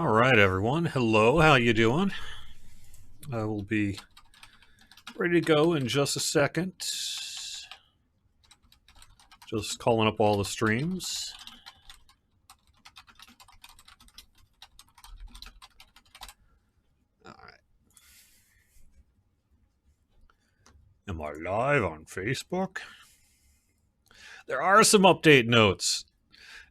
All right, everyone. Hello, how you doing? I will be ready to go in just a second. Just calling up all the streams. All right. Am I live on Facebook? There are some update notes.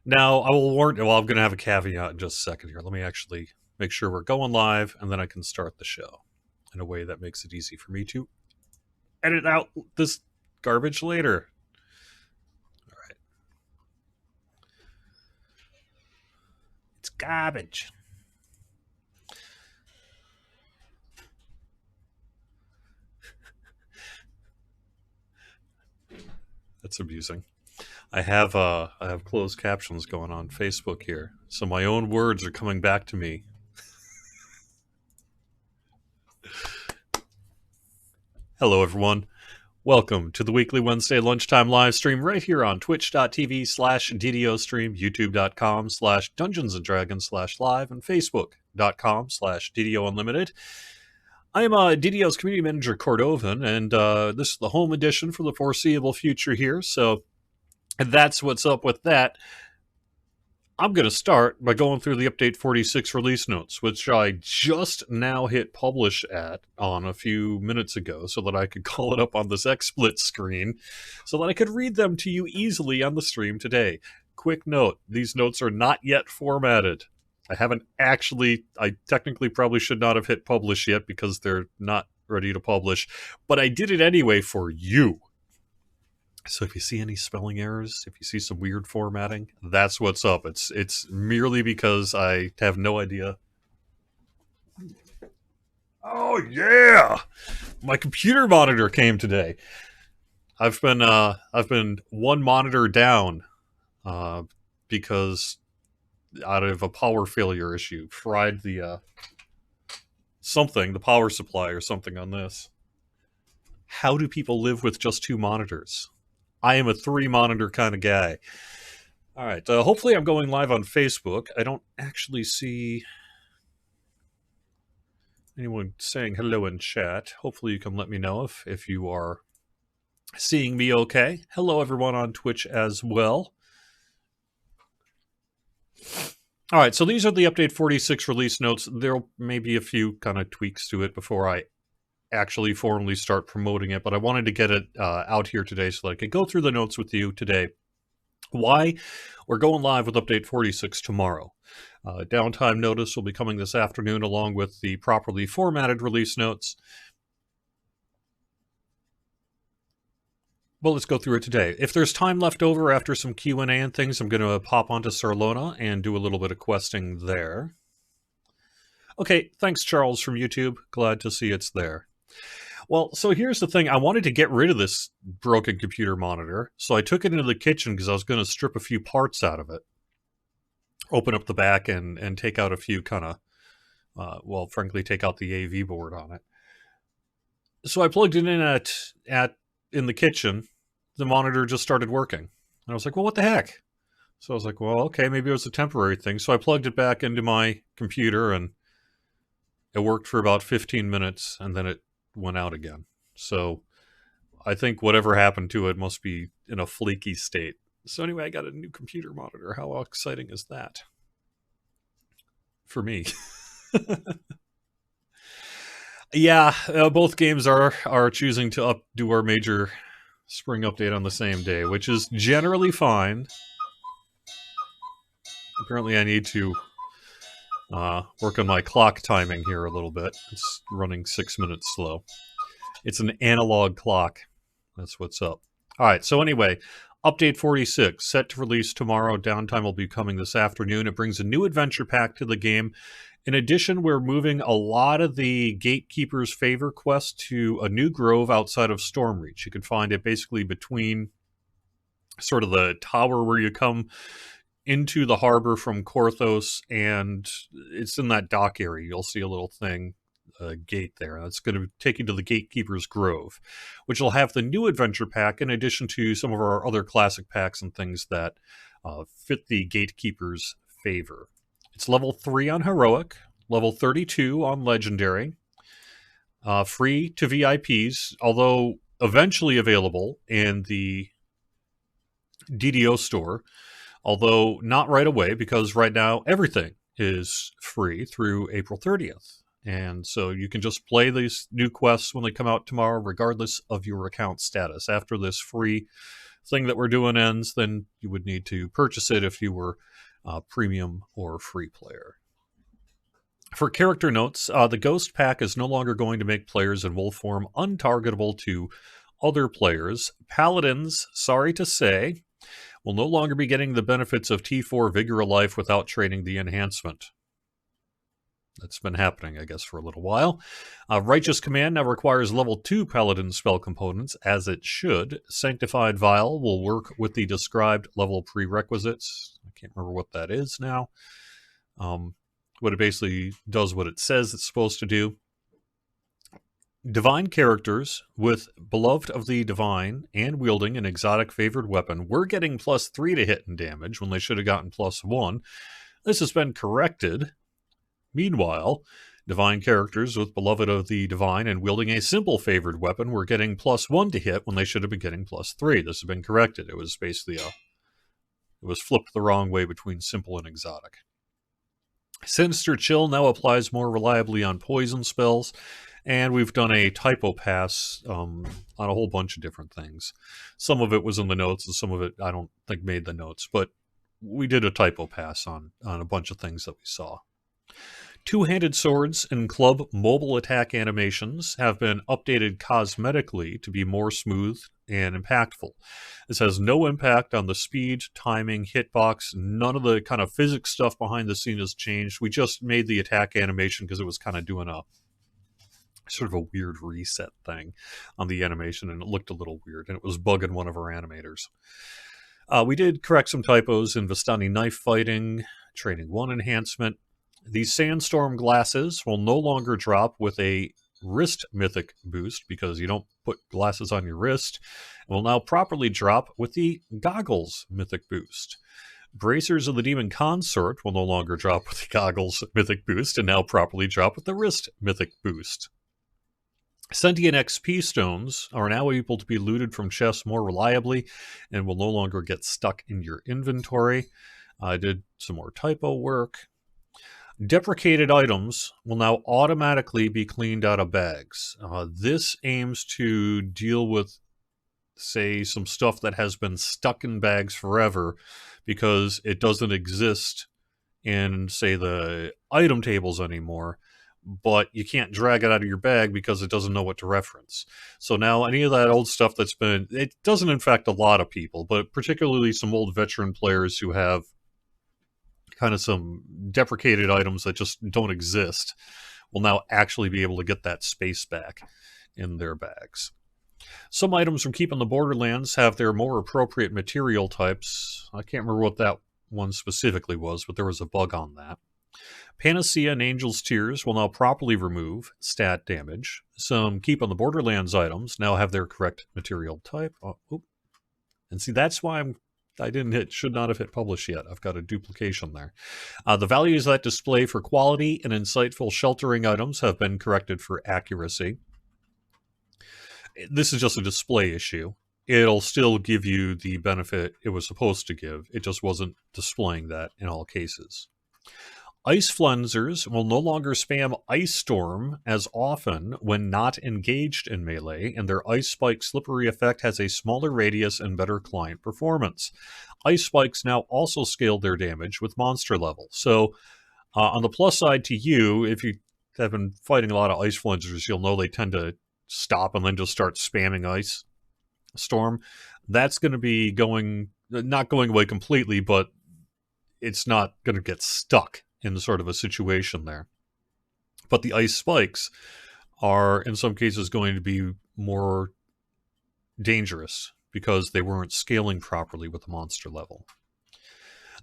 Now, I will warn. Well, I'm going to have a caveat in just a second here. Let me actually make sure we're going live, and then I can start the show in a way that makes it easy for me to edit out this garbage later. All right. It's garbage. That's amusing. I have closed captions going on Facebook here, so my own words are coming back to me. Hello, everyone. Welcome to the weekly Wednesday lunchtime live stream right here on twitch.tv/DDO stream, youtube.com/Dungeons and Dragons/live, and facebook.com/DDO Unlimited. I am DDO's Community Manager Cordovan, and this is the home edition for the foreseeable future here, so that's what's up with that. I'm going to start by going through the Update 46 release notes, which I just now hit publish on a few minutes ago so that I could call it up on this XSplit screen so that I could read them to you easily on the stream today. Quick note, these notes are not yet formatted. I technically probably should not have hit publish yet because they're not ready to publish, but I did it anyway for you. So if you see any spelling errors, if you see some weird formatting, that's what's up. It's merely because I have no idea. Oh yeah, my computer monitor came today. I've been one monitor down because out of a power failure issue, fried the power supply or something on this. How do people live with just two monitors? I am a 3-monitor kind of guy. All right. Hopefully I'm going live on Facebook. I don't actually see anyone saying hello in chat. Hopefully you can let me know if you are seeing me okay. Hello, everyone on Twitch as well. All right. So these are the Update 46 release notes. There may be a few kind of tweaks to it before I actually formally start promoting it, but I wanted to get it out here today so that I could go through the notes with you today. Why? We're going live with Update 46 tomorrow. Downtime notice will be coming this afternoon along with the properly formatted release notes. Well, let's go through it today. If there's time left over after some Q&A and things, I'm going to pop onto Sarlona and do a little bit of questing there. Okay, thanks, Charles from YouTube. Glad to see it's there. Well, so here's the thing. I wanted to get rid of this broken computer monitor, so I took it into the kitchen because I was going to strip a few parts out of it, open up the back and take out a few kind of, frankly, take out the AV board on it. So I plugged it in in the kitchen. The monitor just started working. And I was like, well, what the heck? So I was like, well, okay, maybe it was a temporary thing. So I plugged it back into my computer and it worked for about 15 minutes and then it went out again. So I think whatever happened to it must be in a flaky state. So anyway, I got a new computer monitor. How exciting is that? For me. Yeah, both games are choosing to do our major spring update on the same day, which is generally fine. Apparently I need to work on my clock timing here a little bit. It's running 6 minutes slow. It's an analog clock. That's what's up. All right, so anyway, Update 46, set to release tomorrow. Downtime will be coming this afternoon. It brings a new adventure pack to the game. In addition, we're moving a lot of the Gatekeeper's Favor quest to a new grove outside of Stormreach. You can find it basically between sort of the tower where you come into the harbor from Korthos, and it's in that dock area. You'll see a little thing, gate there. That's going to take you to the Gatekeeper's Grove, which will have the new adventure pack in addition to some of our other classic packs and things that fit the Gatekeeper's favor. It's level 3 on Heroic, level 32 on Legendary, free to VIPs, although eventually available in the DDO store, although not right away, because right now everything is free through April 30th. And so you can just play these new quests when they come out tomorrow, regardless of your account status. After this free thing that we're doing ends, then you would need to purchase it if you were premium or free player. For character notes, the Ghost Pack is no longer going to make players in wolf form untargetable to other players. Paladins, sorry to say, will no longer be getting the benefits of T4 Vigor of Life without trading the enhancement. That's been happening, I guess, for a little while. Righteous Command now requires level 2 Paladin spell components, as it should. Sanctified Vial will work with the described level prerequisites. I can't remember what that is now. But it basically does what it says it's supposed to do. Divine characters with Beloved of the Divine and wielding an exotic favored weapon were getting +3 to hit and damage when they should have gotten +1. This has been corrected. Meanwhile, divine characters with Beloved of the Divine and wielding a simple favored weapon were getting +1 to hit when they should have been getting +3. This has been corrected. It was basically it was flipped the wrong way between simple and exotic. Sinister Chill now applies more reliably on poison spells, and we've done a typo pass on a whole bunch of different things. Some of it was in the notes, and some of it I don't think made the notes, but we did a typo pass on a bunch of things that we saw. Two-handed swords and club mobile attack animations have been updated cosmetically to be more smooth and impactful. This has no impact on the speed, timing, hitbox. None of the kind of physics stuff behind the scene has changed. We just made the attack animation because it was kind of doing a sort of a weird reset thing on the animation, and it looked a little weird, and it was bugging one of our animators. We did correct some typos in Vistani knife fighting, training 1 enhancement. These Sandstorm glasses will no longer drop with a wrist mythic boost because you don't put glasses on your wrist. It will now properly drop with the goggles mythic boost. Bracers of the Demon Consort will no longer drop with the goggles mythic boost and now properly drop with the wrist mythic boost. Sentient XP stones are now able to be looted from chests more reliably and will no longer get stuck in your inventory. I did some more typo work. Deprecated items will now automatically be cleaned out of bags. This aims to deal with, say, some stuff that has been stuck in bags forever because it doesn't exist in, say, the item tables anymore, but you can't drag it out of your bag because it doesn't know what to reference. So now any of that old stuff that's been, it doesn't infect a lot of people, but particularly some old veteran players who have kind of some deprecated items that just don't exist will now actually be able to get that space back in their bags. Some items from Keep on the Borderlands have their more appropriate material types. I can't remember what that one specifically was, but there was a bug on that. Panacea and Angel's Tears will now properly remove stat damage. Some Keep on the Borderlands items now have their correct material type. And see, that's why should not have hit publish yet. I've got a duplication there. The values that display for quality and insightful sheltering items have been corrected for accuracy. This is just a display issue. It'll still give you the benefit it was supposed to give. It just wasn't displaying that in all cases. Ice Flensers will no longer spam Ice Storm as often when not engaged in melee, and their Ice Spike slippery effect has a smaller radius and better client performance. Ice Spikes now also scale their damage with monster level. So on the plus side to you, if you have been fighting a lot of Ice Flensers, you'll know they tend to stop and then just start spamming Ice Storm. That's going to be not going away completely, but it's not going to get stuck in sort of a situation there. But the Ice Spikes are, in some cases, going to be more dangerous because they weren't scaling properly with the monster level.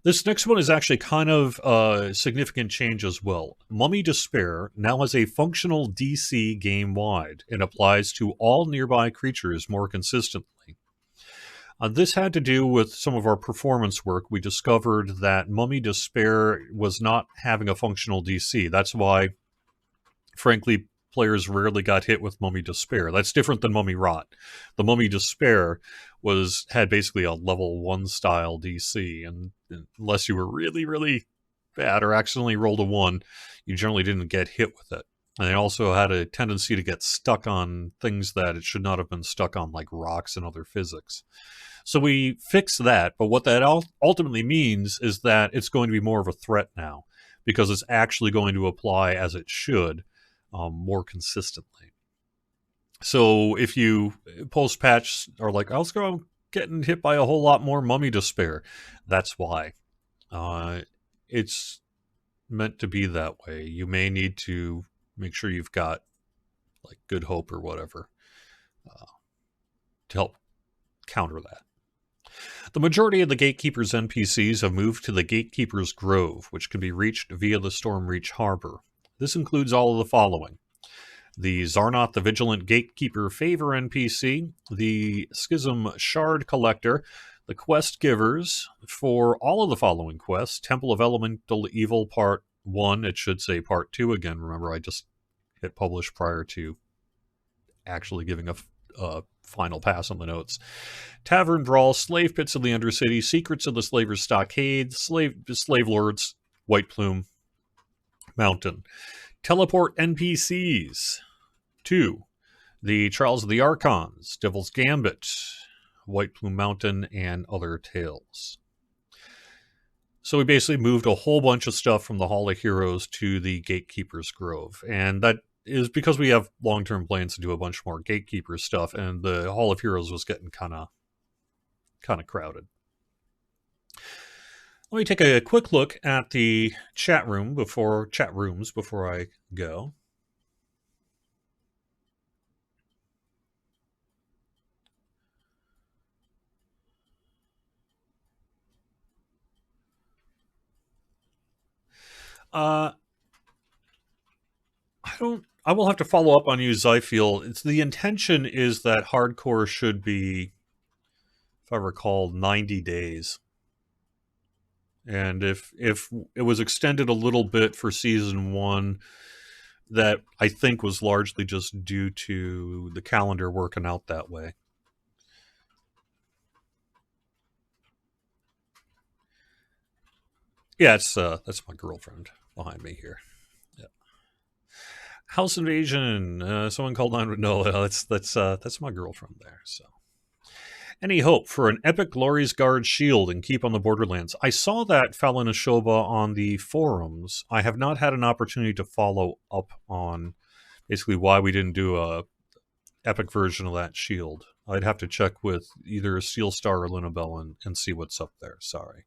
This next one is actually kind of a significant change as well. Mummy Despair now has a functional DC game-wide and applies to all nearby creatures more consistently. This had to do with some of our performance work. We discovered that Mummy Despair was not having a functional DC. That's why, frankly, players rarely got hit with Mummy Despair. That's different than Mummy Rot. The Mummy Despair had basically a level 1 style DC, and unless you were really, really bad or accidentally rolled a 1, you generally didn't get hit with it. And it also had a tendency to get stuck on things that it should not have been stuck on, like rocks and other physics. So we fixed that, but what that ultimately means is that it's going to be more of a threat now, because it's actually going to apply as it should more consistently. So if you post-patch are like, I was getting hit by a whole lot more Mummy Despair, that's why. It's meant to be that way. You may need to make sure you've got like Good Hope or whatever to help counter that. The majority of the Gatekeeper's NPCs have moved to the Gatekeeper's Grove, which can be reached via the Stormreach Harbor. This includes all of the following: the Zarnoth the Vigilant Gatekeeper Favor NPC, the Schism Shard Collector, the Quest Givers for all of the following quests: Temple of Elemental Evil Part 1, it should say Part 2 again. Remember, I just hit publish prior to actually giving a final pass on the notes. Tavern Brawl, Slave Pits of the Undercity, Secrets of the Slaver's Stockade, Slave Lords, White Plume Mountain. Teleport NPCs. 2. The Trials of the Archons, Devil's Gambit, White Plume Mountain, and Other Tales. So we basically moved a whole bunch of stuff from the Hall of Heroes to the Gatekeeper's Grove. And that is because we have long-term plans to do a bunch more Gatekeeper stuff, and the Hall of Heroes was getting kind of crowded. Let me take a quick look at the chat rooms before I go. I will have to follow up on you, Zyfiel. The intention is that hardcore should be, if I recall, 90 days. And if it was extended a little bit for Season 1, that I think was largely just due to the calendar working out that way. Yeah, that's my girlfriend behind me here. Yeah. House Invasion. Someone called on. No, that's my girlfriend there. So, any hope for an epic Glory's Guard shield and keep on the Borderlands? I saw that Fallon Ashoba on the forums. I have not had an opportunity to follow up on basically why we didn't do a epic version of that shield. I'd have to check with either Steel Star or Lunabelle and see what's up there. Sorry.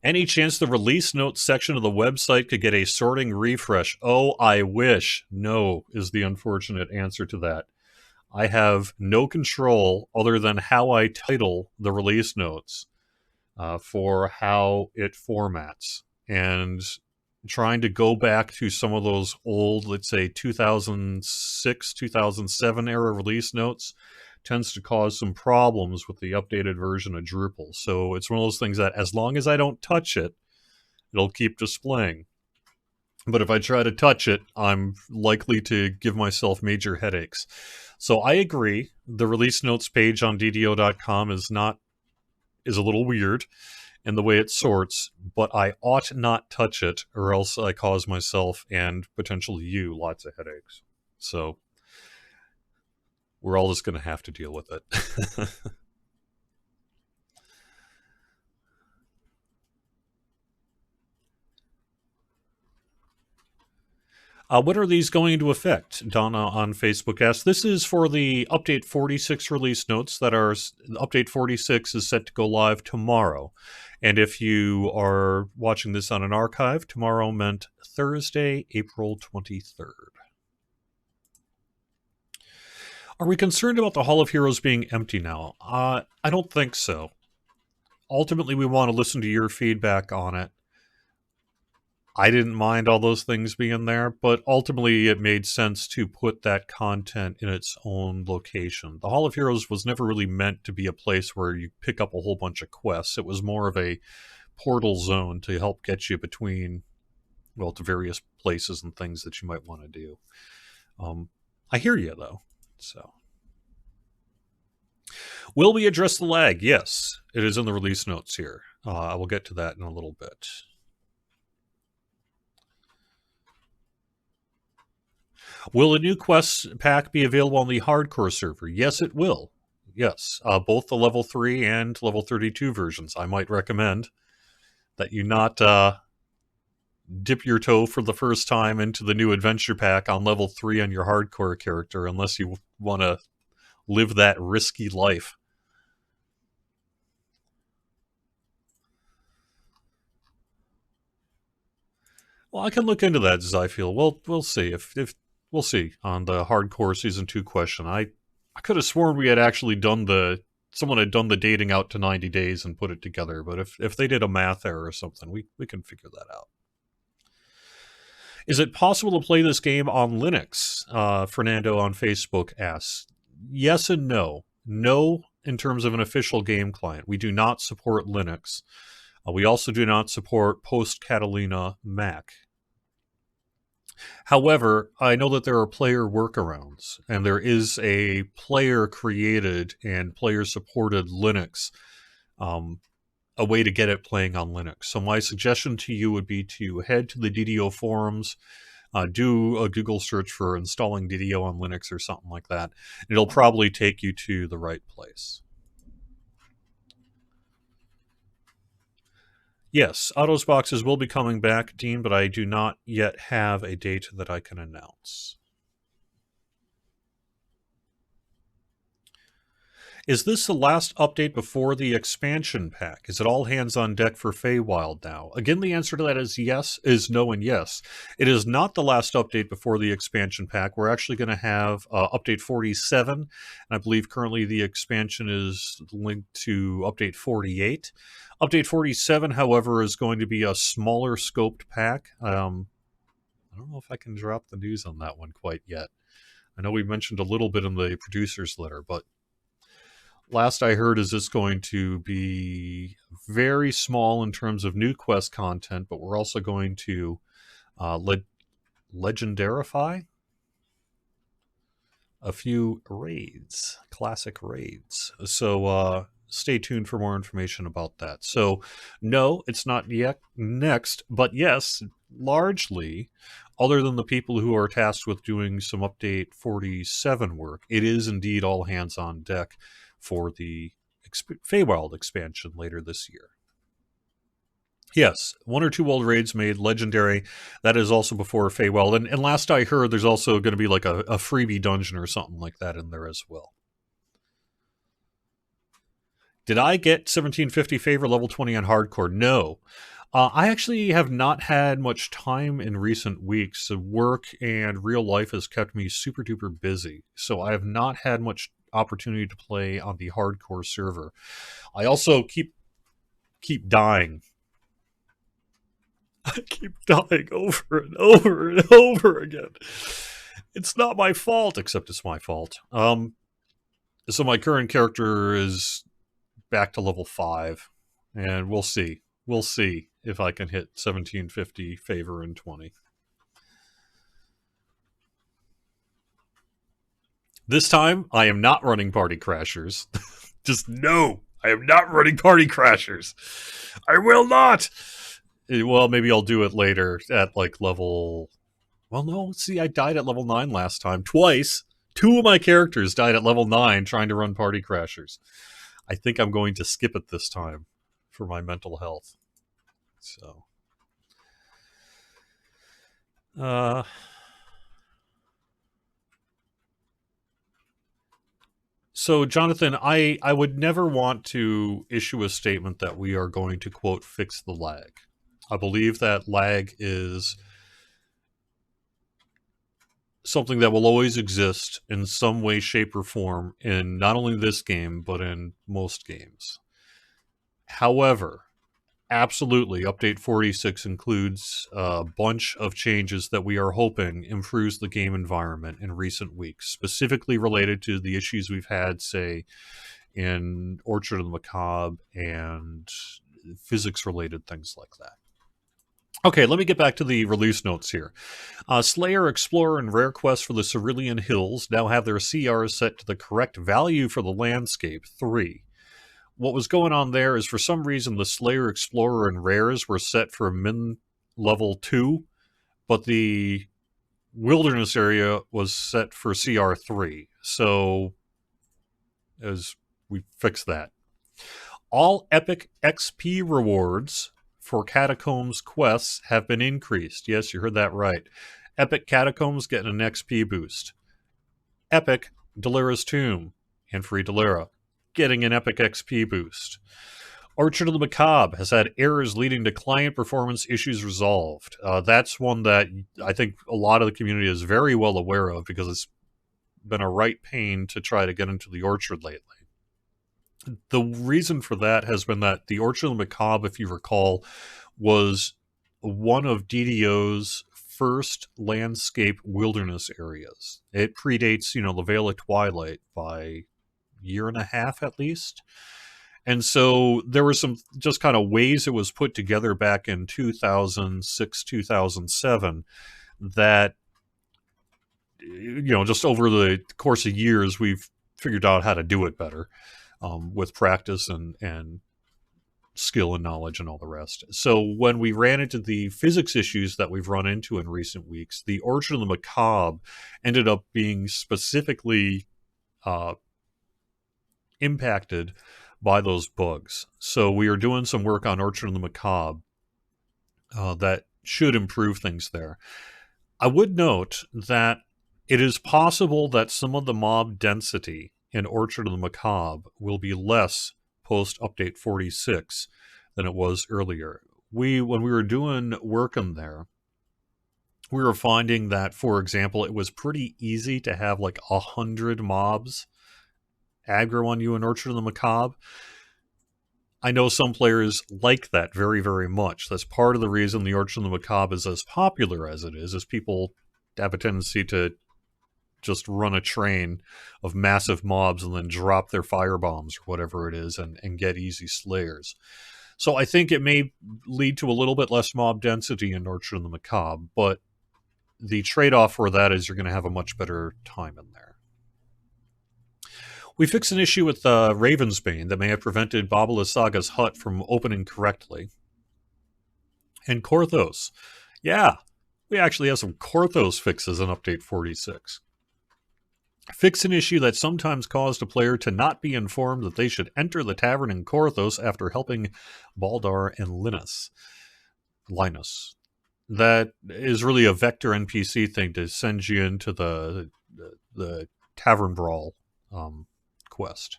Any chance the release notes section of the website could get a sorting refresh? Oh, I wish. No, is the unfortunate answer to that. I have no control other than how I title the release notes for how it formats. And trying to go back to some of those old, let's say 2006, 2007 era release notes tends to cause some problems with the updated version of Drupal. So it's one of those things that as long as I don't touch it, it'll keep displaying. But if I try to touch it, I'm likely to give myself major headaches. So I agree. The release notes page on DDO.com is a little weird in the way it sorts, but I ought not touch it or else I cause myself and potentially you lots of headaches. So we're all just going to have to deal with it. What are these going to affect? Donna on Facebook asks. This is for the Update 46 release notes that are... Update 46 is set to go live tomorrow. And if you are watching this on an archive, tomorrow meant Thursday, April 23rd. Are we concerned about the Hall of Heroes being empty now? I don't think so. Ultimately, we want to listen to your feedback on it. I didn't mind all those things being there, but ultimately it made sense to put that content in its own location. The Hall of Heroes was never really meant to be a place where you pick up a whole bunch of quests. It was more of a portal zone to help get you between, well, to various places and things that you might want to do. I hear you, though. So, will we address the lag? Yes, it is in the release notes here. I will get to that in a little bit. Will a new quest pack be available on the hardcore server? Yes, it will. Yes, both the level 3 and level 32 versions. I might recommend that you not dip your toe for the first time into the new adventure pack on level 3 on your hardcore character unless you want to live that risky life. Well, I can look into that, as I feel. Well, we'll see. If we'll see on the hardcore season 2 question. I could have sworn we had actually done someone had done the dating out to 90 days and put it together, but if they did a math error or something, we can figure that out. Is it possible to play this game on Linux? Fernando on Facebook asks. Yes and no. No, in terms of an official game client. We do not support Linux. We also do not support post-Catalina Mac. However, I know that there are player workarounds, and there is a player-created and player-supported Linux, a way to get it playing on Linux. So my suggestion to you would be to head to the DDO forums, do a Google search for installing DDO on Linux or something like that. It'll probably take you to the right place. Yes, Autos boxes will be coming back, Dean, but I do not yet have a date that I can announce. Is this the last update before the expansion pack? Is it all hands on deck for Feywild now? Again, the answer to that is yes, is no, and yes. It is not the last update before the expansion pack. We're actually going to have update 47, and I believe currently the expansion is linked to update 48. Update 47, however, is going to be a smaller scoped pack. I don't know if I can drop the news on that one quite yet. I know we mentioned a little bit in the producer's letter, but last I heard is this going to be very small in terms of new quest content, but we're also going to legendarify a few raids, classic raids. So stay tuned for more information about that. So no, it's not yet next, but yes, largely, other than the people who are tasked with doing some update 47 work, it is indeed all hands on deck for the Feywild expansion later this year. Yes, 1 or 2 old raids made legendary. That is also before Feywild. And last I heard, there's also going to be like a freebie dungeon or something like that in there as well. Did I get 1750 favor level 20 on hardcore? No. I actually have not had much time in recent weeks. So work and real life has kept me super duper busy. So I have not had much opportunity to play on the hardcore server. I also keep dying. I keep dying over and over and over again. It's not my fault, except it's my fault. So my current character is back to level 5, and we'll see. We'll see if I can hit 1750 favor and 20. This time, I am not running Party Crashers. Just no, I am not running Party Crashers. I will not. Well, maybe I'll do it later at like level... Well, no, see, I died at level 9 last time. Twice. 2 of my characters died at level 9 trying to run Party Crashers. I think I'm going to skip it this time for my mental health. So, Jonathan, I would never want to issue a statement that we are going to, quote, fix the lag. I believe that lag is something that will always exist in some way, shape, or form in not only this game, but in most games. However, Absolutely. Update 46 includes a bunch of changes that we are hoping improves the game environment in recent weeks, specifically related to the issues we've had, say, in Orchard of the Macabre and physics-related things like that. Okay, let me get back to the release notes here. Slayer, Explorer, and Rare Quest for the Cerulean Hills now have their CRs set to the correct value for the landscape, 3. What was going on there is for some reason the Slayer, Explorer, and Rares were set for min level 2, but the Wilderness area was set for CR 3. So, as we fixed that. All epic XP rewards for Catacombs quests have been increased. Yes, you heard that right. Epic Catacombs getting an XP boost. Epic Delira's Tomb and Free Delira getting an epic XP boost. Orchard of the Macabre has had errors leading to client performance issues resolved. That's one that I think a lot of the community is very well aware of because it's been a right pain to try to get into the Orchard lately. The reason for that has been that the Orchard of the Macabre, if you recall, was one of DDO's first landscape wilderness areas. It predates, the Veil of Twilight by year and a half at least. And so there were some just kind of ways it was put together back in 2006, 2007 that, just over the course of years, we've figured out how to do it better with practice and skill and knowledge and all the rest. So when we ran into the physics issues that we've run into in recent weeks, the Orchard of the Macabre ended up being specifically impacted by those bugs. So we are doing some work on Orchard of the Macabre that should improve things there. I would note that it is possible that some of the mob density in Orchard of the Macabre will be less post-update 46 than it was earlier. When we were doing work in there, we were finding that, for example, it was pretty easy to have like 100 mobs aggro on you in Orchard of the Macabre. I know some players like that very, very much. That's part of the reason the Orchard of the Macabre is as popular as it is people have a tendency to just run a train of massive mobs and then drop their firebombs or whatever it is and get easy slayers. So I think it may lead to a little bit less mob density in Orchard of the Macabre, but the trade-off for that is you're going to have a much better time in there. We fixed an issue with Ravensbane that may have prevented Babala Saga's hut from opening correctly. And Korthos. Yeah, we actually have some Korthos fixes in Update 46. Fix an issue that sometimes caused a player to not be informed that they should enter the tavern in Korthos after helping Baldar and Linus. That is really a vector NPC thing to send you into the Tavern Brawl quest.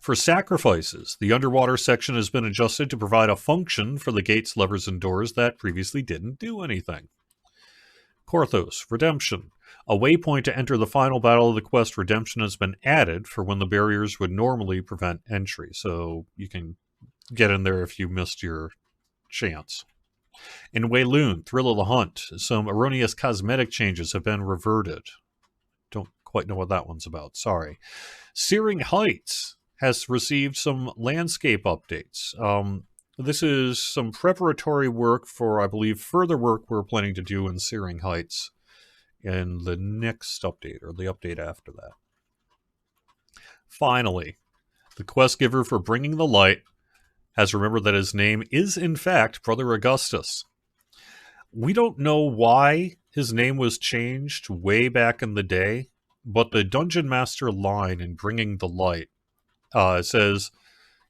For sacrifices, the underwater section has been adjusted to provide a function for the gates, levers, and doors that previously didn't do anything. Korthos, Redemption. A waypoint to enter the final battle of the quest Redemption has been added for when the barriers would normally prevent entry, so you can get in there if you missed your chance. In Wayloon, Thrill of the Hunt, some erroneous cosmetic changes have been reverted. Don't quite know what that one's about, sorry. Searing Heights has received some landscape updates. This is some preparatory work for, I believe, further work we're planning to do in Searing Heights in the next update, or the update after that. Finally, the quest giver for Bringing the Light has remembered that his name is, in fact, Brother Augustus. We don't know why his name was changed way back in the day, but the Dungeon Master line in Bringing the Light says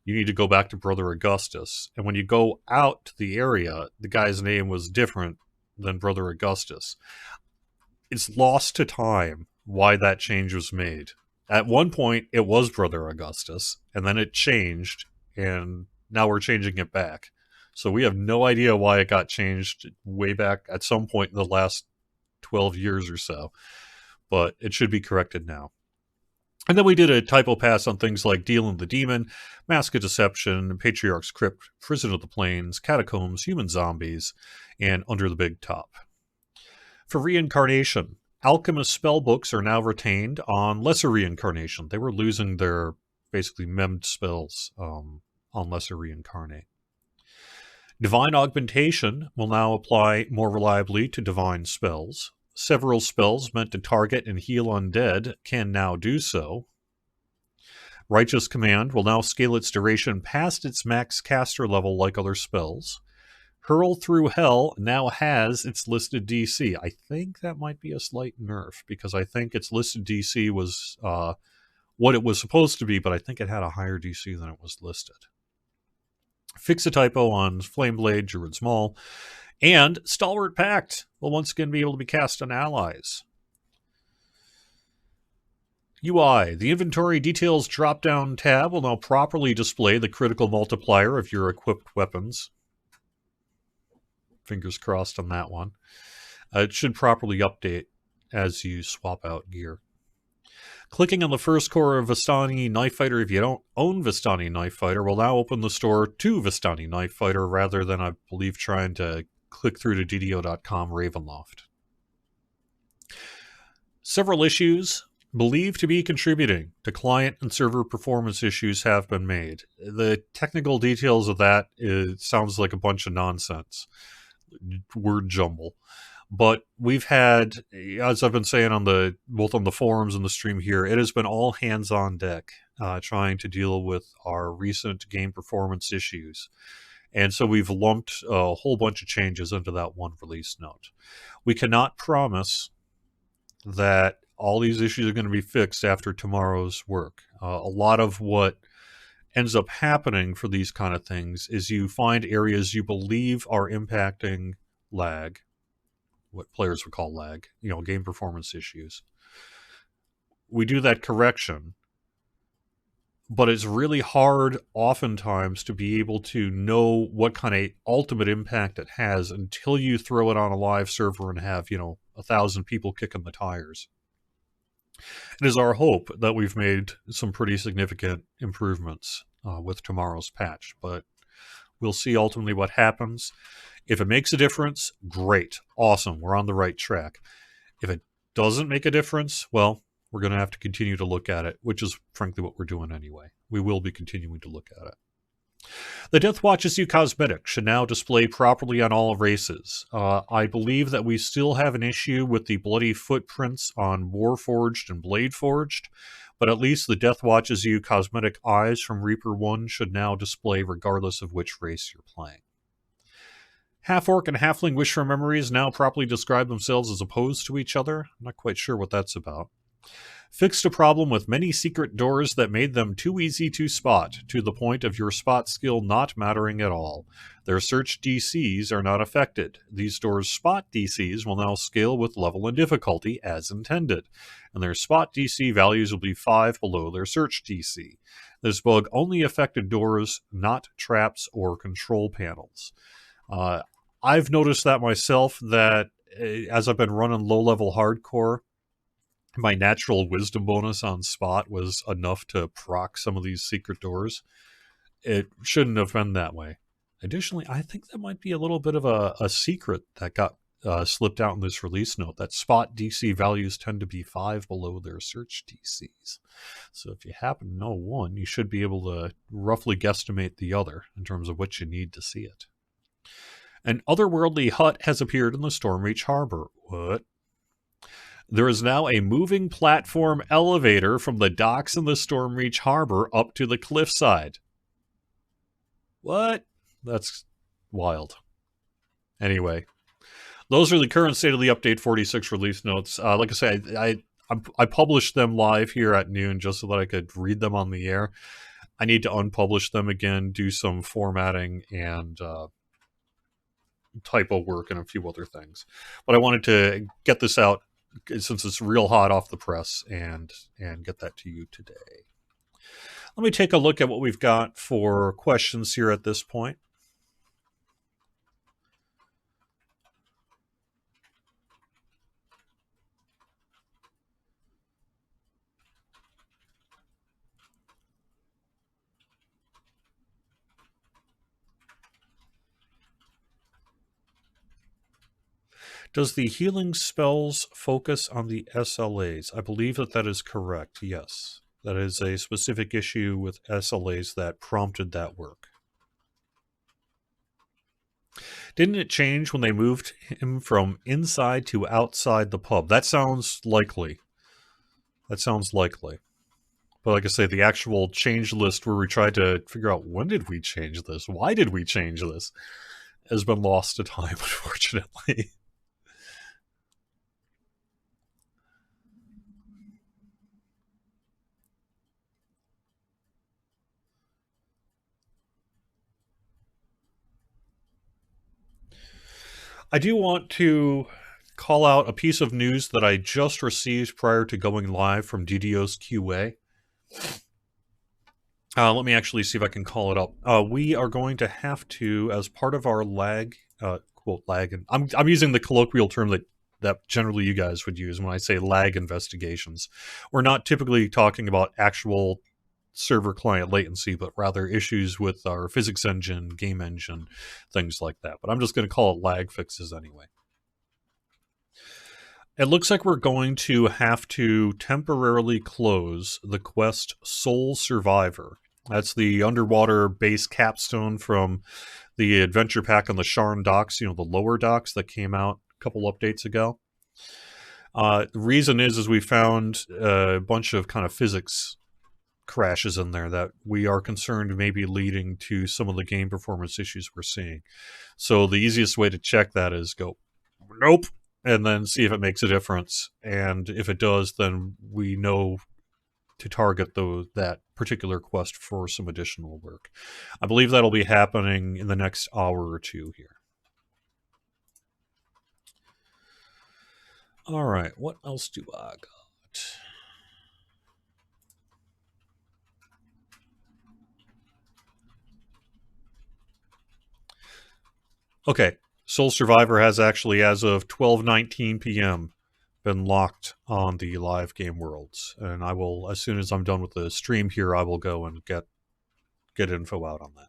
you need to go back to Brother Augustus. And when you go out to the area, the guy's name was different than Brother Augustus. It's lost to time why that change was made. At one point, it was Brother Augustus, and then it changed, and now we're changing it back. So we have no idea why it got changed way back at some point in the last 12 years or so. But it should be corrected now. And then we did a typo pass on things like Deal and the Demon, Mask of Deception, Patriarch's Crypt, Prison of the Plains, Catacombs, Human Zombies, and Under the Big Top. For Reincarnation, Alchemist spellbooks are now retained on Lesser Reincarnation. They were losing their basically memmed spells on Lesser Reincarnate. Divine Augmentation will now apply more reliably to divine spells. Several spells meant to target and heal undead can now do so. Righteous Command will now scale its duration past its max caster level like other spells. Hurl Through Hell now has its listed DC. I think that might be a slight nerf, because I think its listed DC was what it was supposed to be, but I think it had a higher DC than it was listed. Fix a typo on Flameblade, Druid's Maul, and Stalwart Pact will once again be able to be cast on allies. UI, the Inventory Details drop-down tab will now properly display the critical multiplier of your equipped weapons. Fingers crossed on that one. It should properly update as you swap out gear. Clicking on the first core of Vistani Knife Fighter if you don't own Vistani Knife Fighter will now open the store to Vistani Knife Fighter rather than, I believe, trying to click through to DDO.com Ravenloft. Several issues believed to be contributing to client and server performance issues have been made. The technical details of that sounds like a bunch of nonsense. Word jumble. But we've had, as I've been saying both on the forums and the stream here, it has been all hands on deck trying to deal with our recent game performance issues. And so we've lumped a whole bunch of changes into that one release note. We cannot promise that all these issues are going to be fixed after tomorrow's work. A lot of what ends up happening for these kind of things is you find areas you believe are impacting lag, what players would call lag, game performance issues. We do that correction, but it's really hard oftentimes to be able to know what kind of ultimate impact it has until you throw it on a live server and have, 1,000 people kicking the tires. It is our hope that we've made some pretty significant improvements with tomorrow's patch, but we'll see ultimately what happens. If it makes a difference, great, awesome, we're on the right track. If it doesn't make a difference, well, we're going to have to continue to look at it, which is frankly what we're doing anyway. We will be continuing to look at it. The Death Watches You cosmetic should now display properly on all races. I believe that we still have an issue with the bloody footprints on Warforged and Bladeforged, but at least the Death Watches You cosmetic eyes from Reaper 1 should now display regardless of which race you're playing. Half-Orc and Halfling Wish for Memories now properly describe themselves as opposed to each other. I'm not quite sure what that's about. Fixed a problem with many secret doors that made them too easy to spot, to the point of your spot skill not mattering at all. Their search DCs are not affected. These doors' spot DCs will now scale with level and difficulty as intended, and their spot DC values will be 5 below their search DC. This bug only affected doors, not traps or control panels. I've noticed that myself, that as I've been running low-level hardcore, my natural wisdom bonus on spot was enough to proc some of these secret doors. It shouldn't have been that way. Additionally, I think that might be a little bit of a secret that got slipped out in this release note, that spot DC values tend to be 5 below their search DCs. So if you happen to know one, you should be able to roughly guesstimate the other in terms of what you need to see it. An otherworldly hut has appeared in the Stormreach Harbor. What? There is now a moving platform elevator from the docks in the Stormreach Harbor up to the cliffside. What? That's wild. Anyway, those are the current state of the Update 46 release notes. Like I say, I published them live here at noon just so that I could read them on the air. I need to unpublish them again, do some formatting and typo work and a few other things. But I wanted to get this out since it's real hot off the press and get that to you today. Let me take a look at what we've got for questions here at this point. Does the healing spells focus on the SLAs? I believe that is correct, yes. That is a specific issue with SLAs that prompted that work. Didn't it change when they moved him from inside to outside the pub? That sounds likely. But like I say, the actual change list where we tried to figure out when did we change this? Why did we change this? Has been lost to time, unfortunately. I do want to call out a piece of news that I just received prior to going live from DDO's QA. Let me actually see if I can call it up. We are going to have to, as part of our lag, quote lag, and I'm using the colloquial term that generally you guys would use when I say lag investigations. We're not typically talking about actual server client latency, but rather issues with our physics engine, game engine, things like that. But I'm just going to call it lag fixes anyway. It looks like we're going to have to temporarily close the quest Soul Survivor. That's the underwater base capstone from the adventure pack on the Sharn docks, the lower docks that came out a couple updates ago. The reason is we found a bunch of kind of physics crashes in there that we are concerned may be leading to some of the game performance issues we're seeing. So the easiest way to check that is go, nope, and then see if it makes a difference. And if it does, then we know to target that particular quest for some additional work. I believe that'll be happening in the next hour or two here. All right, what else do I got? Okay, Soul Survivor has actually, as of 12:19 p.m., been locked on the live game worlds, and I will, as soon as I'm done with the stream here, I will go and get info out on that.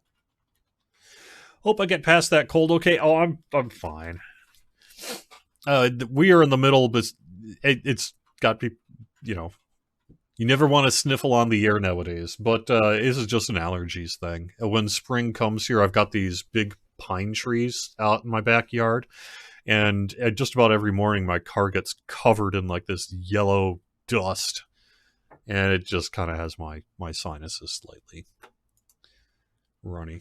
Hope I get past that cold. Okay, oh, I'm fine. We are in the middle, but it's got to be, you never want to sniffle on the air nowadays, but this is just an allergies thing. When spring comes here, I've got these big pine trees out in my backyard, and just about every morning my car gets covered in like this yellow dust, and it just kind of has my sinuses slightly runny.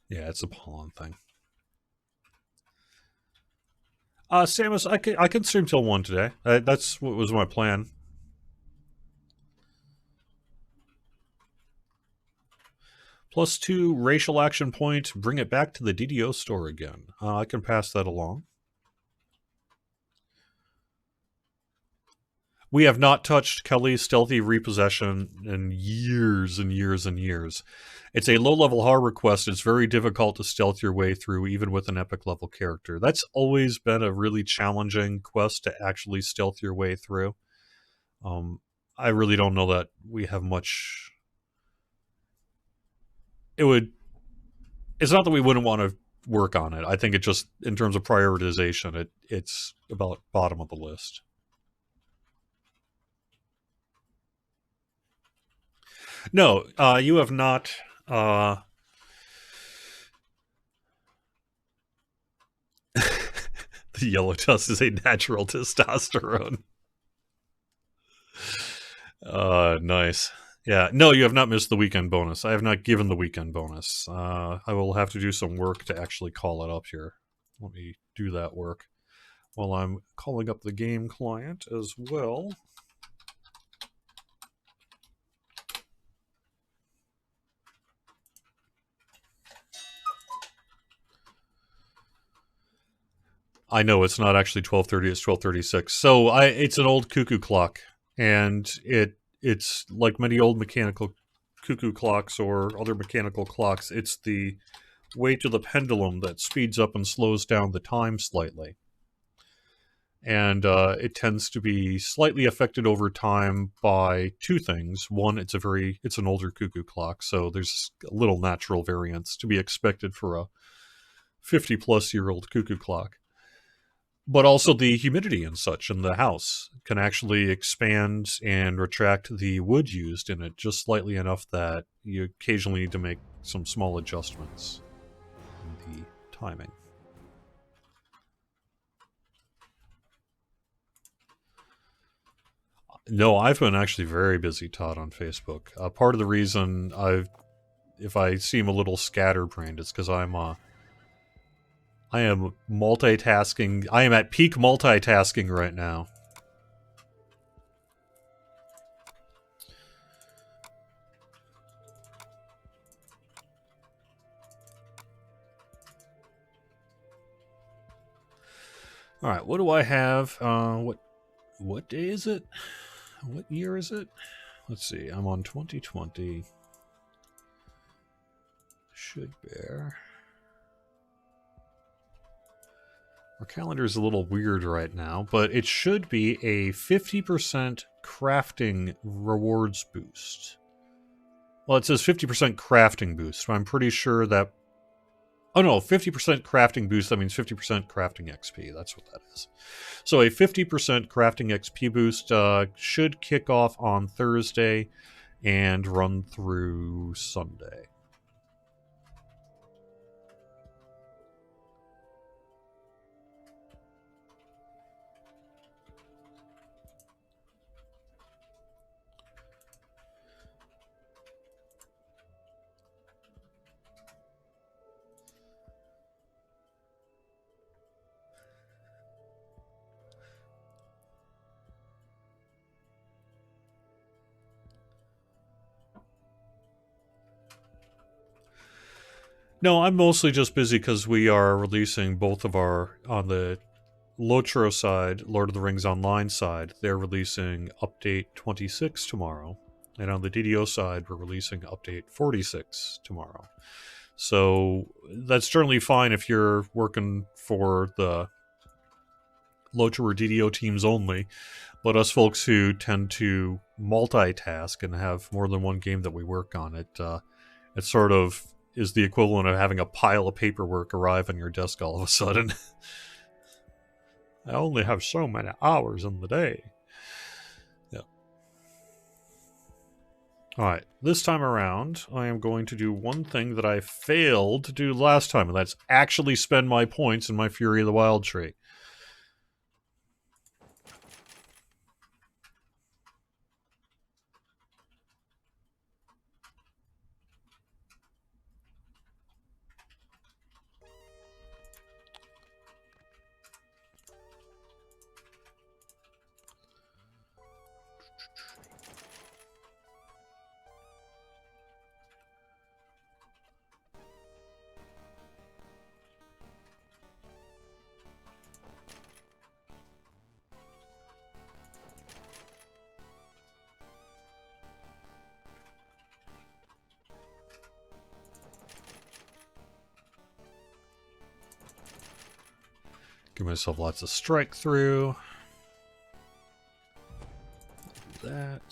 Yeah, it's a pollen thing. Samus, I can stream till 1 today. That's what was my plan. +2 racial action point. Bring it back to the DDO store again. I can pass that along. We have not touched Kelly's stealthy repossession in years and years and years. It's a low-level horror quest. It's very difficult to stealth your way through, even with an epic-level character. That's always been a really challenging quest to actually stealth your way through. I really don't know that we have much... It's not that we wouldn't want to work on it. I think it just, in terms of prioritization, it's about bottom of the list. No, you have not. The yellow dust is a natural testosterone. Nice. Yeah, no, you have not missed the weekend bonus. I have not given the weekend bonus. I will have to do some work to actually call it up here. Let me do that work while I'm calling up the game client as well. I know it's not actually 12:30; it's 12:36. So it's an old cuckoo clock, and it's like many old mechanical cuckoo clocks or other mechanical clocks. It's the weight of the pendulum that speeds up and slows down the time slightly. And it tends to be slightly affected over time by two things. One, it's an older cuckoo clock, so there's a little natural variance to be expected for a 50-plus-year-old cuckoo clock. But also the humidity and such in the house can actually expand and retract the wood used in it just slightly enough that you occasionally need to make some small adjustments in the timing. No, I've been actually very busy, Todd, on Facebook. Part of the reason if I seem a little scatterbrained, it's because I am multitasking. I am at peak multitasking right now. All right, what do I have? What day is it? What year is it? Let's see. I'm on 2020. Should bear. Our calendar is a little weird right now, but it should be a 50% crafting rewards boost. Well, it says 50% crafting boost, so I'm pretty sure that... Oh no, 50% crafting boost, that means 50% crafting XP. That's what that is. So a 50% crafting XP boost should kick off on Thursday and run through Sunday. No, I'm mostly just busy because we are releasing both of our, on the Lotro side, Lord of the Rings Online side, they're releasing Update 26 tomorrow. And on the DDO side, we're releasing Update 46 tomorrow. So that's generally fine if you're working for the Lotro or DDO teams only. But us folks who tend to multitask and have more than one game that we work on, it sort of is the equivalent of having a pile of paperwork arrive on your desk all of a sudden. I only have so many hours in the day. Yeah. Alright, this time around, I am going to do one thing that I failed to do last time, and that's actually spend my points in my Fury of the Wild trait. Give myself lots of strike through. Do that.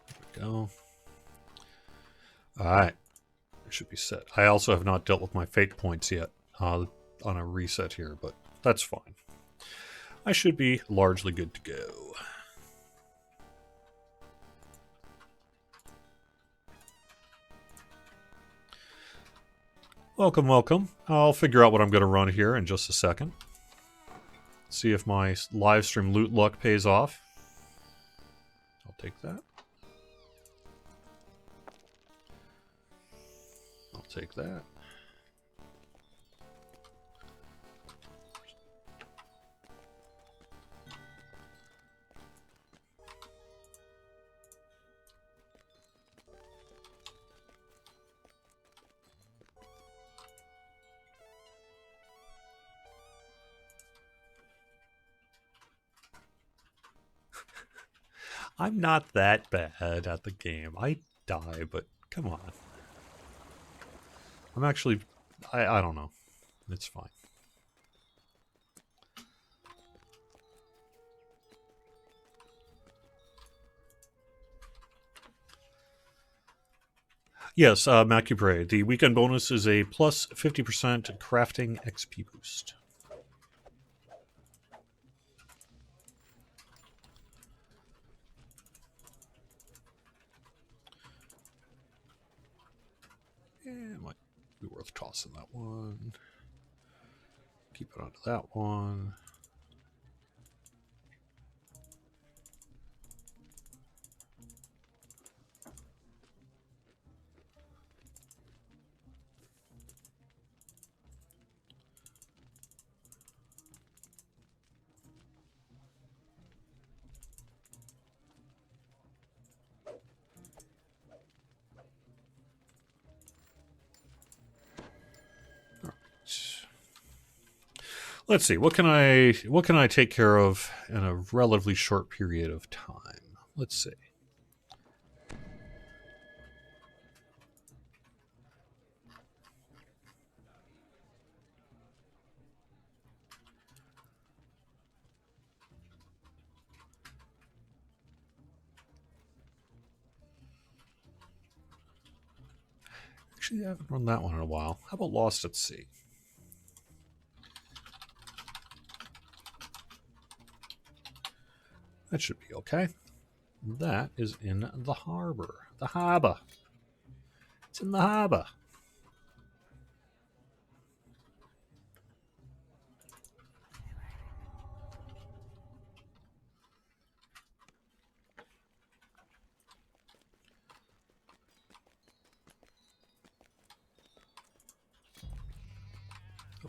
There we go. Alright. It should be set. I also have not dealt with my fate points yet on a reset here, but that's fine. I should be largely good to go. Welcome, welcome. I'll figure out what I'm going to run here in just a second. See if my live stream loot luck pays off. I'll take that. I'll take that. I'm not that bad at the game. I die, but come on. I'm actually... I don't know. It's fine. Yes, Macupre. The weekend bonus is a plus 50% crafting XP boost. It might be worth tossing that one. Keep it onto that one. Let's see. What can I take care of in a relatively short period of time? Let's see. Actually, I haven't run that one in a while. How about Lost at Sea? That should be okay. That is in the harbor. The harbor. It's in the harbor.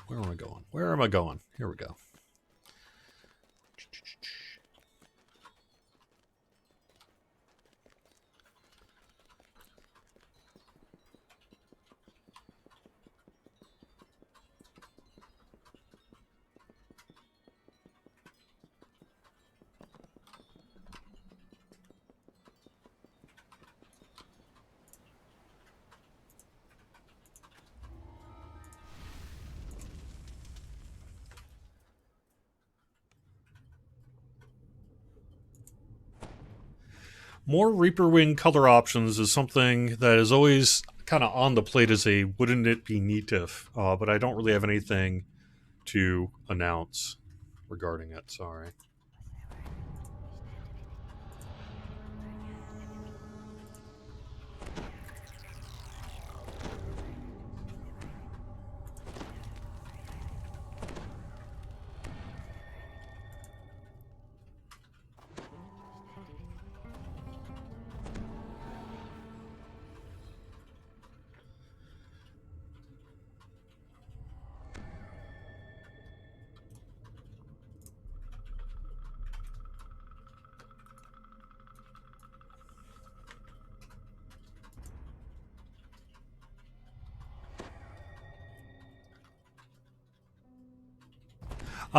Where am I going? Where am I going? Here we go. More Reaper Wing color options is something that is always kind of on the plate as a wouldn't it be neat if, but I don't really have anything to announce regarding it, sorry.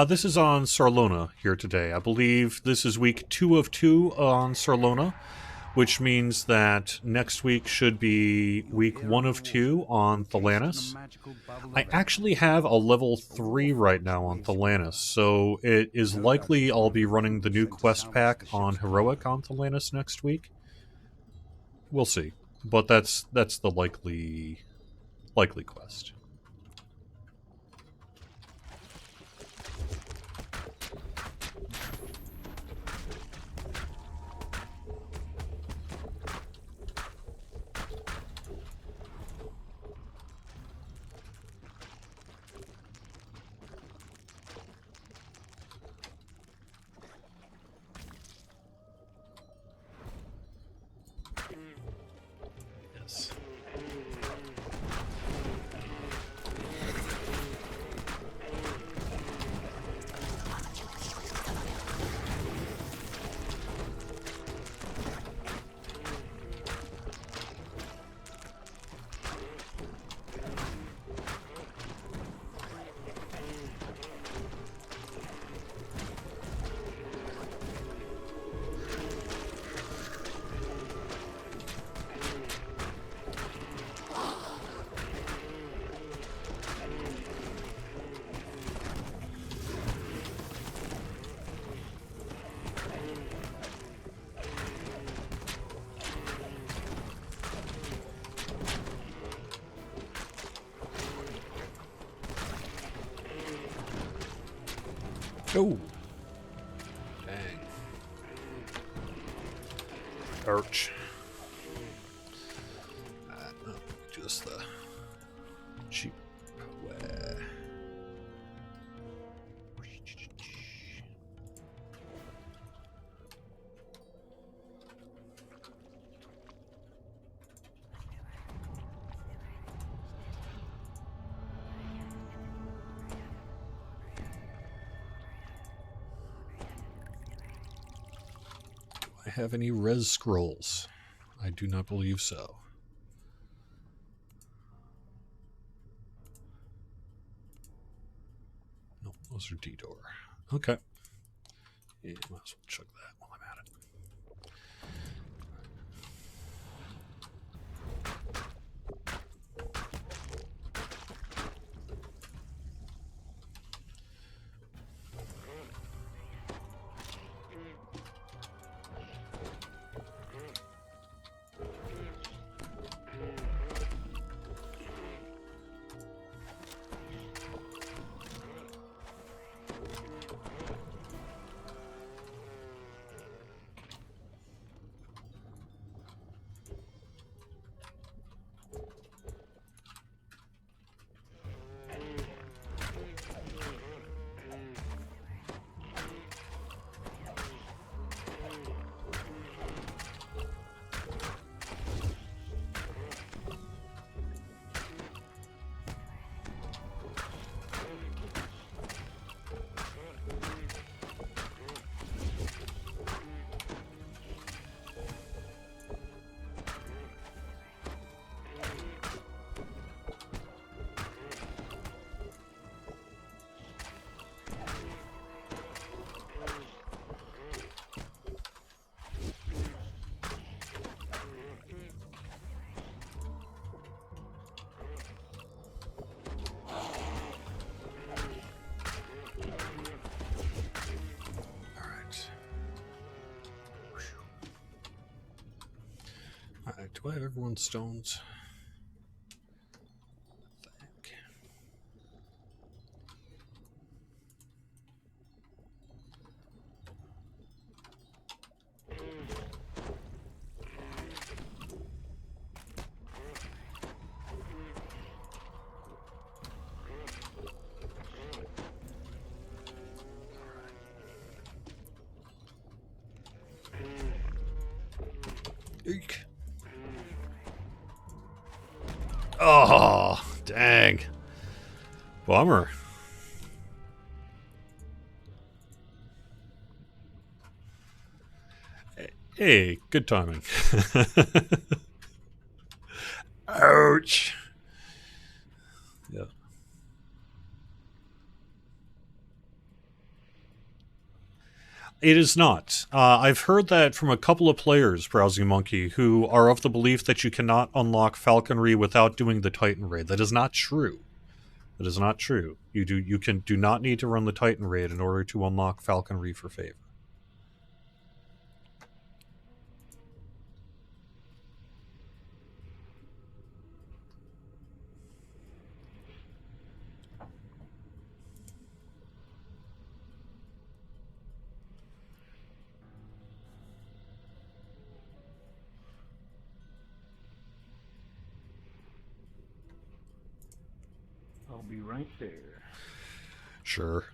This is on Sarlona here today. I believe this is week 2 of 2 on Sarlona, which means that next week should be week 1 of 2 on Thelanis. I actually have a level 3 right now on Thelanis, so it is likely I'll be running the new quest pack on Heroic on Thelanis next week. We'll see, but that's the likely quest. Oh. Dang. Ouch. No, just the cheap way. Do I have any res scrolls? I do not believe so. No, those are D-door. Okay. Yeah, might as well chug that while I'm at it. Alright, do I have everyone's stones? I think. Eek. Oh, dang. Bummer. Hey, good timing. Ouch. Yeah. It is not. I've heard that from a couple of players, Browsing Monkey, who are of the belief that you cannot unlock falconry without doing the Titan raid. That is not true. That is not true. You do not need to run the Titan raid in order to unlock falconry for favor. I'll be right there. Sure.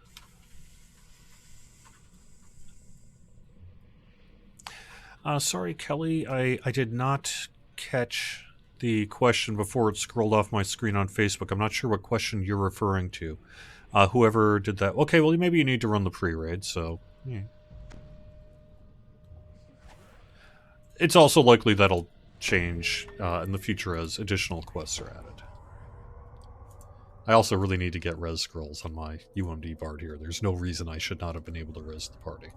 Sorry, Kelly, I did not catch the question before it scrolled off my screen on Facebook. I'm not sure what question you're referring to. Whoever did that. Okay, well, maybe you need to run the pre-raid, so... Yeah. It's also likely that'll change in the future as additional quests are added. I also really need to get res scrolls on my UMD bard here. There's no reason I should not have been able to res the party.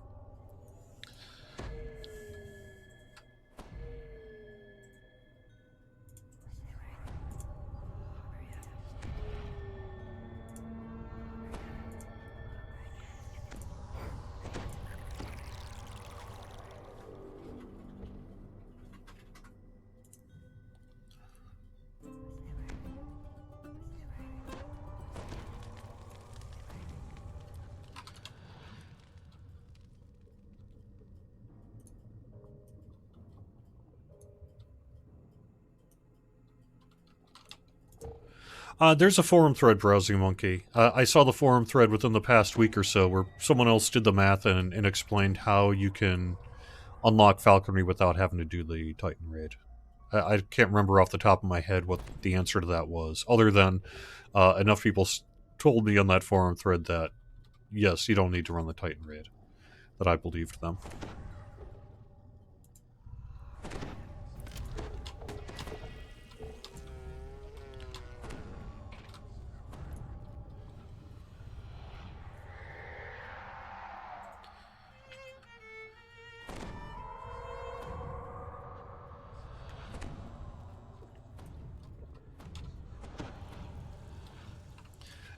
There's a forum thread, Browsing Monkey. I saw the forum thread within the past week or so where someone else did the math and explained how you can unlock falconry without having to do the Titan raid. I can't remember off the top of my head what the answer to that was, other than enough people told me on that forum thread that, yes, you don't need to run the Titan raid, that I believed them.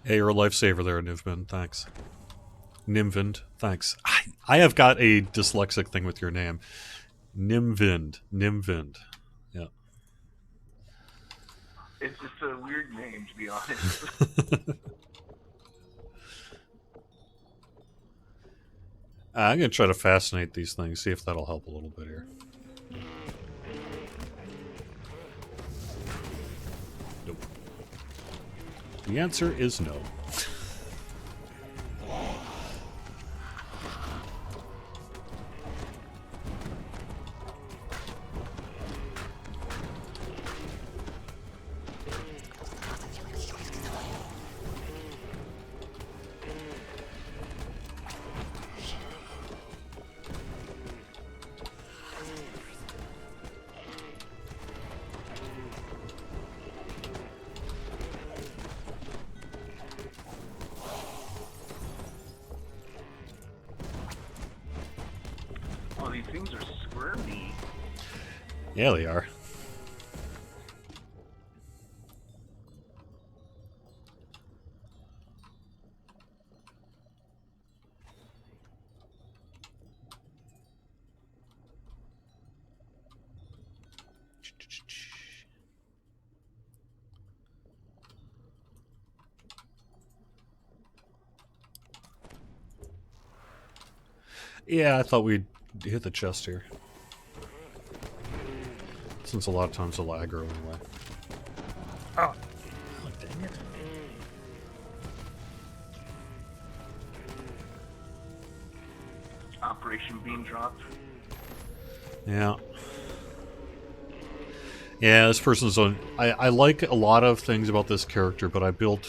Hey, you're a lifesaver there, Nivvind. Thanks. Nimvind. Thanks. I have got a dyslexic thing with your name. Nimvind. Yeah. It's a weird name, to be honest. I'm going to try to fascinate these things, see if that'll help a little bit here. Nope. The answer is no. Oh, these things are squirmy. Yeah, they are. Yeah, I thought we'd hit the chest here. Since a lot of times they'll aggro anyway. Oh, dang it. Operation being dropped. Yeah. Yeah, this person's on... I like a lot of things about this character, but I built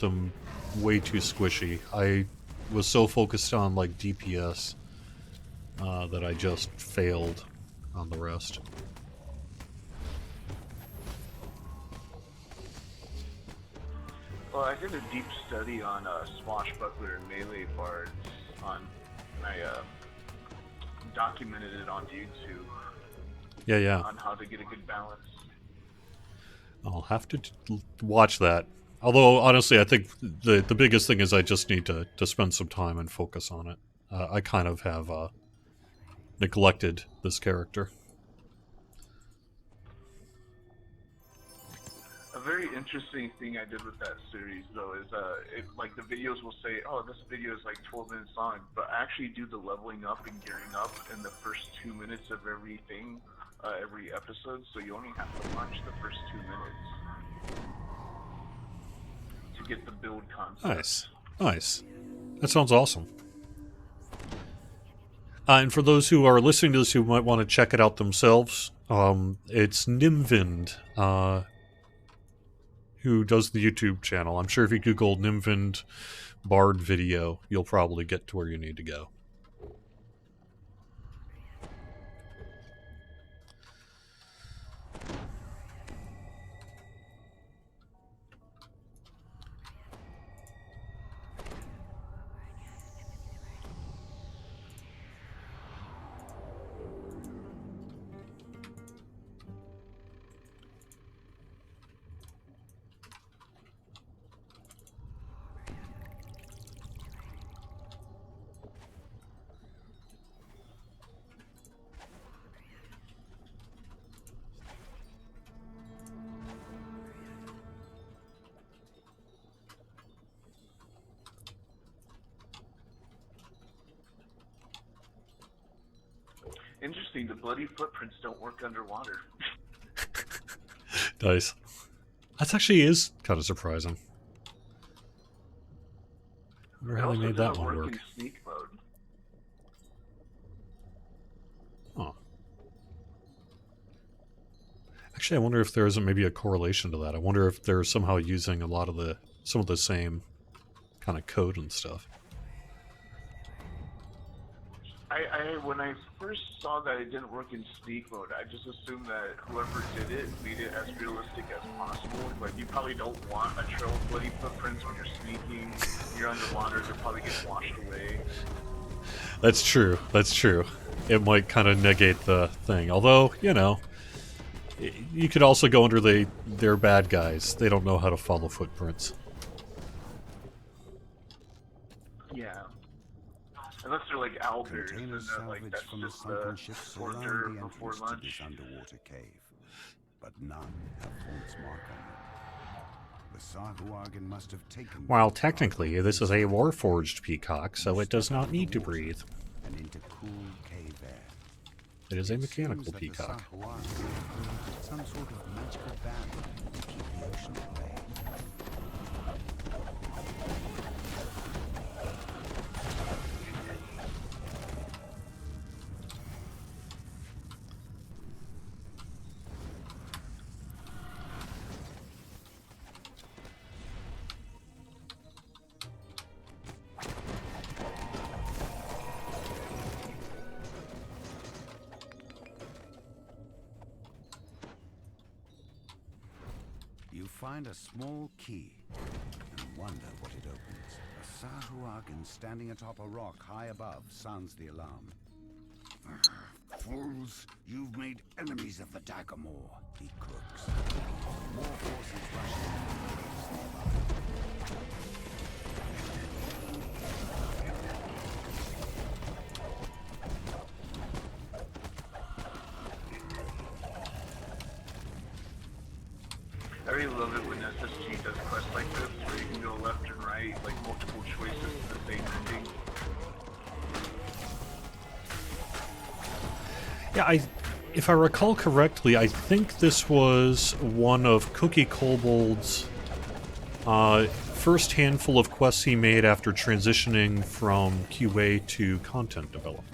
him way too squishy. I was so focused on, like, DPS that I just failed on the rest. Well, I did a deep study on swashbuckler and melee bards. I documented it on YouTube. Yeah. On how to get a good balance. I'll have to watch that. Although, honestly, I think the biggest thing is I just need to spend some time and focus on it. I kind of have neglected this character. A very interesting thing I did with that series, though, is like the videos will say, "Oh, this video is like 12 minutes long," but I actually do the leveling up and gearing up in the first 2 minutes of everything, every episode. So you only have to watch the first 2 minutes to get the build concept. Nice. That sounds awesome. And for those who are listening to this who might want to check it out themselves, it's Nimvind, who does the YouTube channel. I'm sure if you Google Nimvind Bard video, you'll probably get to where you need to go. Interesting, the bloody footprints don't work underwater. Nice. That actually is kind of surprising. I wonder how they made that one work. In sneak mode. Oh. Actually, I wonder if there isn't maybe a correlation to that. I wonder if they're somehow using a lot of some of the same kind of code and stuff. When I first saw that it didn't work in sneak mode, I just assumed that whoever did it made it as realistic as possible. Like, you probably don't want a trail of bloody footprints when you're sneaking. You're underwater, they'll probably get washed away. That's true. That's true. It might kind of negate the thing. Although, you know, you could also go under they're bad guys. They don't know how to follow footprints. Yeah. Unless they're like owlbears, and like that's just the hors d'oeuvre before lunch. Underwater cave, but none have Haunt's mark on them. The Sahuagin must have taken. While technically this is a warforged peacock, so it does not need to breathe. And into cool cave air. It is a mechanical peacock. Some sort of magical barrier to keep the ocean at bay. You find a small key and wonder what it opens. A Sahuagin standing atop a rock high above sounds the alarm. Fools, you've made enemies of the Catacombs, he cooks. More forces rushing I really love it when SSG does quests like this, where you can go left and right, like multiple choices to the same ending. Yeah, if I recall correctly, I think this was one of Cookie Kobold's first handful of quests he made after transitioning from QA to content development.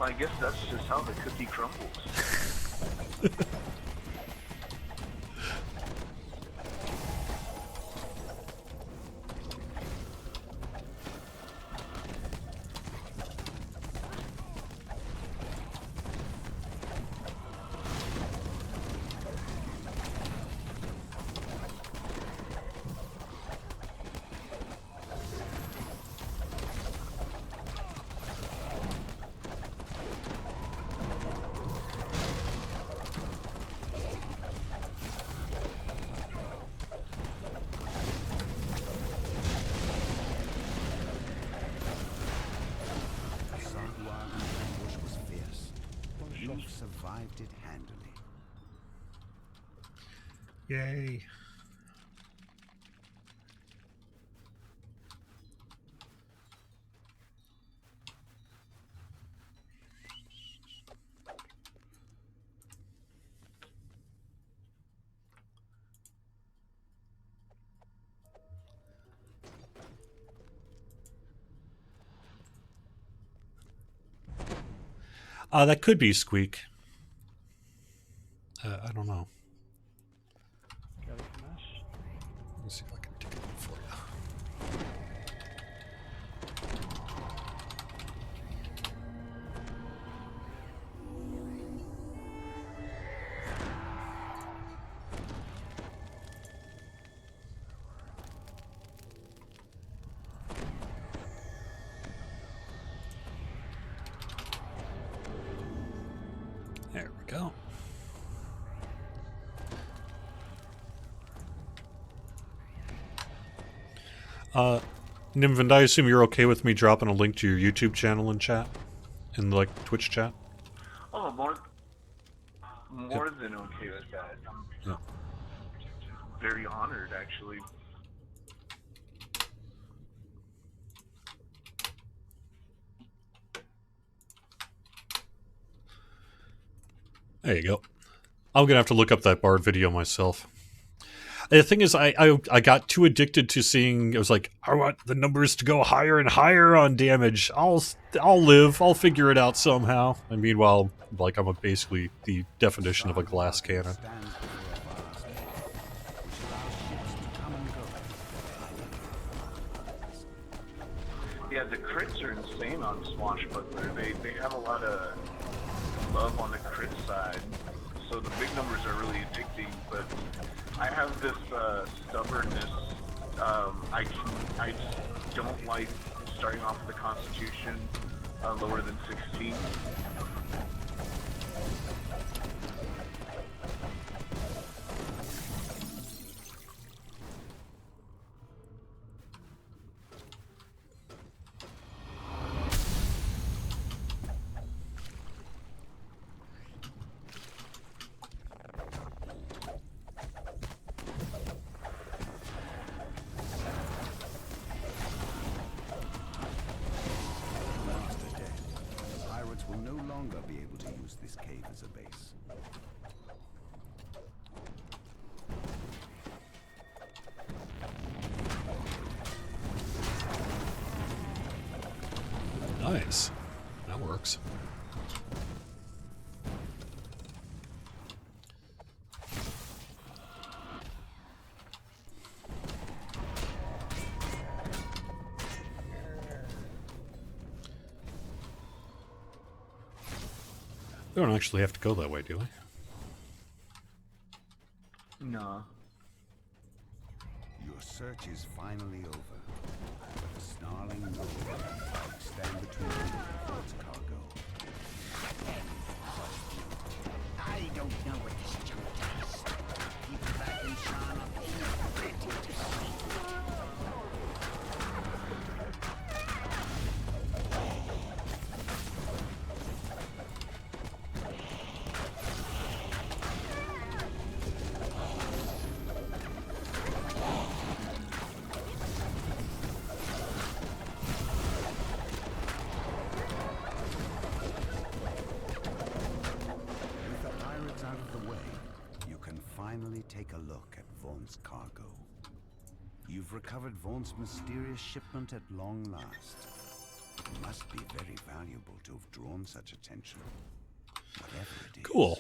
Well, I guess that's just how the cookie crumbles. survived it handily. Yay. That could be Squeak. I don't know. Let me see if I can take it for you. There we go. Nimvand, I assume you're okay with me dropping a link to your YouTube channel in chat? In, like, Twitch chat? Oh, more than okay with that. I'm very honored, actually. There you go. I'm gonna have to look up that Bard video myself. The thing is, I got too addicted to seeing. I was like, I want the numbers to go higher and higher on damage. I'll live. I'll figure it out somehow. And meanwhile, like I'm basically the definition of a glass cannon. Yeah, the crits are insane on Swashbuckler. They have a lot of love on the crit side, so the big numbers are really addicting. But I have this stubbornness. I just don't like starting off with the Constitution lower than 16. Nice. That works. We don't actually have to go that way, do we? No. Your search is finally over. The snarling road stand between you and its cargo. I don't know what this junk does. People back in Sean are ready to sleep. Take a look at Vaughn's cargo. You've recovered Vaughn's mysterious shipment at long last. It must be very valuable to have drawn such attention. Whatever it is. Cool.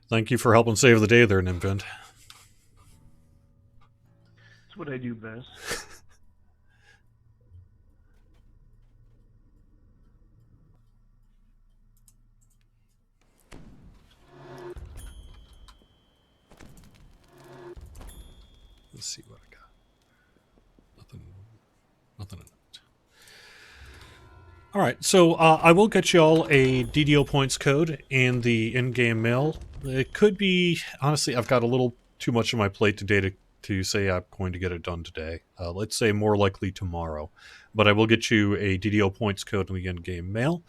Thank you for helping save the day there, Nimvind. That's what I do best. Let's see what I got. Nothing in it. All right, so I will get you all a DDO points code and the in-game mail. It could be, honestly, I've got a little too much on my plate today to say I'm going to get it done today. Let's say more likely tomorrow. But I will get you a DDO points code and the in-game mail.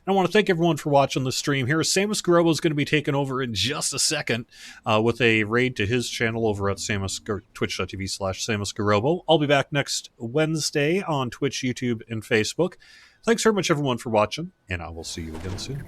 I want to thank everyone for watching the stream here. Samus Guerrero is going to be taking over in just a second with a raid to his channel over at twitch.tv/Samus Guerrero. I'll be back next Wednesday on Twitch, YouTube, and Facebook. Thanks very much, everyone, for watching, and I will see you again soon.